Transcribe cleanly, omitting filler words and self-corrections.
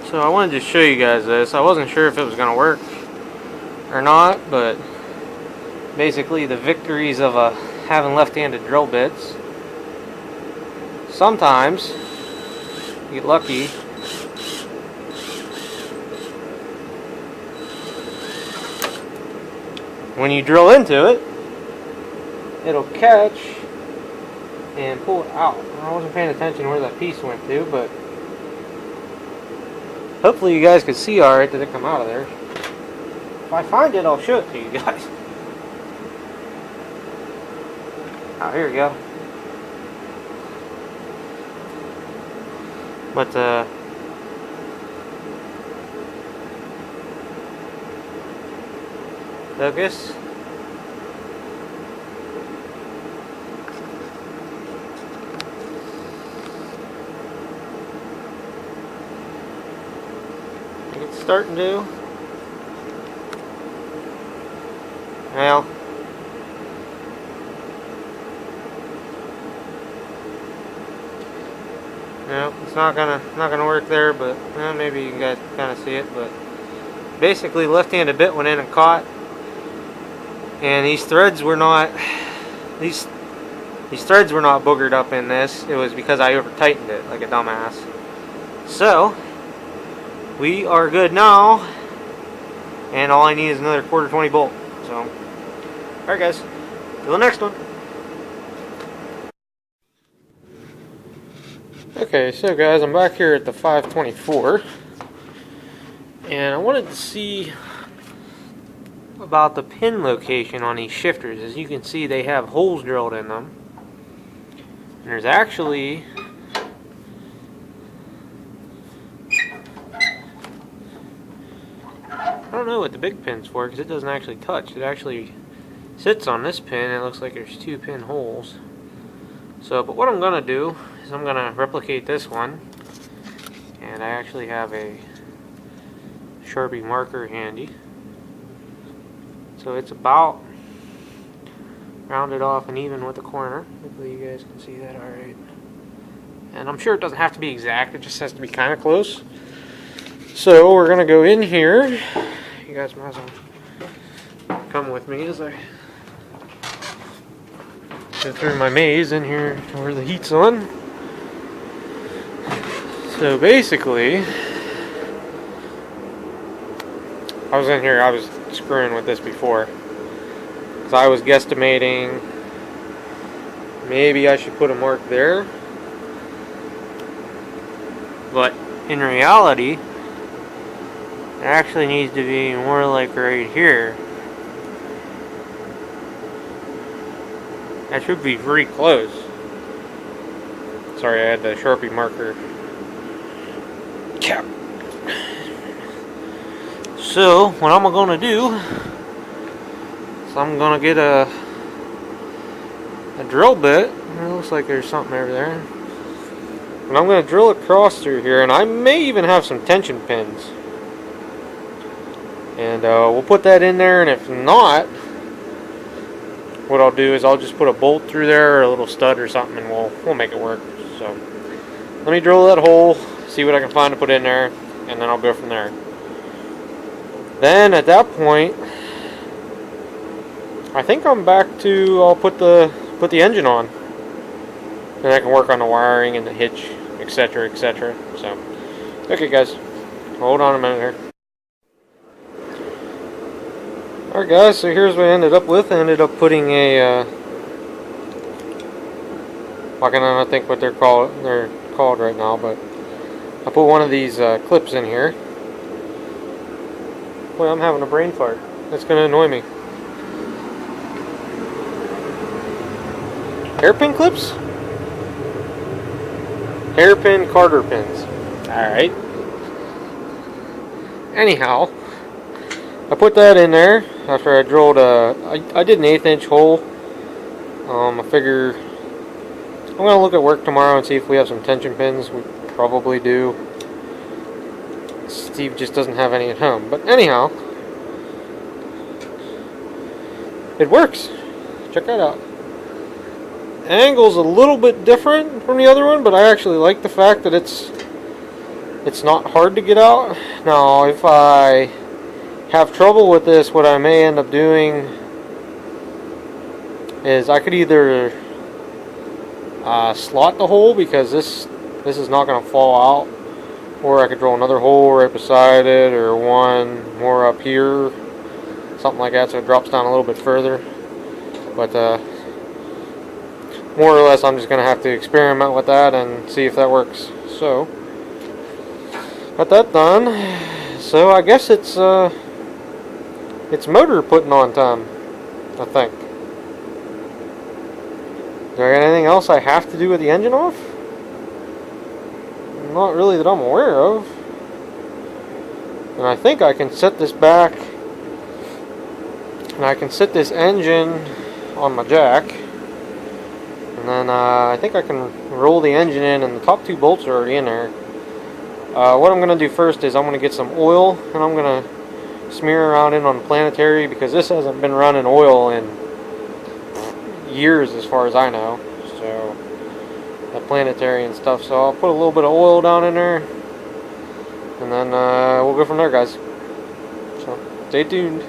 So I wanted to show you guys this. I wasn't sure if it was going to work or not, but basically the victories of having left-handed drill bits. Sometimes you get lucky. When you drill into it, it'll catch and pull it out. I wasn't paying attention where that piece went to, but hopefully you guys can see alright that it come out of there. If I find it, I'll show it to you guys. Oh, here we go. But focus. It's starting to. Well, no, it's not gonna work there, but well, maybe you guys can kind of see it. But basically, left-handed bit went in and caught, and these threads were not these threads were not boogered up in this. It was because I over tightened it like a dumbass. So we are good now, and all I need is another 1/4-20 bolt. So, alright guys, till the next one. Okay, so guys, I'm back here at the 524, and I wanted to see about the pin location on these shifters. As you can see, they have holes drilled in them, and there's actually I don't know what the big pin's for, because it doesn't actually touch. It actually sits on this pin, and it looks like there's 2 pin holes. So, but what I'm going to do is I'm going to replicate this one, and I actually have a Sharpie marker handy. So it's about rounded off and even with the corner. Hopefully you guys can see that alright. And I'm sure it doesn't have to be exact, it just has to be kind of close. So we're going to go in here. You guys might as well come with me as I go through my maze in here where the heat's on. So basically, I was in here, I was screwing with this before, because I was guesstimating maybe I should put a mark there, but in reality it actually needs to be more like right here. That should be pretty close. Sorry, I had the Sharpie marker cap. So, what I'm going to do is I'm going to get a drill bit. It looks like there's something over there. And I'm going to drill across through here, and I may even have some tension pins. And we'll put that in there, and if not, what I'll do is I'll just put a bolt through there or a little stud or something, and we'll make it work. So let me drill that hole, see what I can find to put in there, and then I'll go from there. Then at that point, I think I'm back to I'll put the engine on, and I can work on the wiring and the hitch, etc., etc. So okay guys, hold on a minute here. Alright guys, so here's what I ended up with. I ended up putting a I cannot think what they're called right now, but I put one of these clips in here. Boy, I'm having a brain fart. That's going to annoy me. Hairpin clips? Hairpin Carter pins. Alright. Anyhow, I put that in there after I drilled I did an 1/8 inch hole. I figure I'm going to look at work tomorrow and see if we have some tension pins. We probably do. Steve just doesn't have any at home. But anyhow, it works. Check that out. Angle's a little bit different from the other one, but I actually like the fact that it's It's not hard to get out. Now, if I have trouble with this, what I may end up doing is I could either slot the hole, because this is not going to fall out, or I could drill another hole right beside it, or one more up here, something like that, so it drops down a little bit further. But more or less I'm just going to have to experiment with that and see if that works. So got that done. So I guess it's motor putting on time, I think. Do I got anything else I have to do with the engine off? Not really that I'm aware of. And I think I can set this back, and I can set this engine on my jack, and then I think I can roll the engine in, and the top two bolts are already in there. What I'm going to do first is I'm going to get some oil, and I'm going to smear around in on the Planetary, because this hasn't been running oil in years as far as I know. So the Planetary and stuff, so I'll put a little bit of oil down in there, and then we'll go from there, guys. So stay tuned.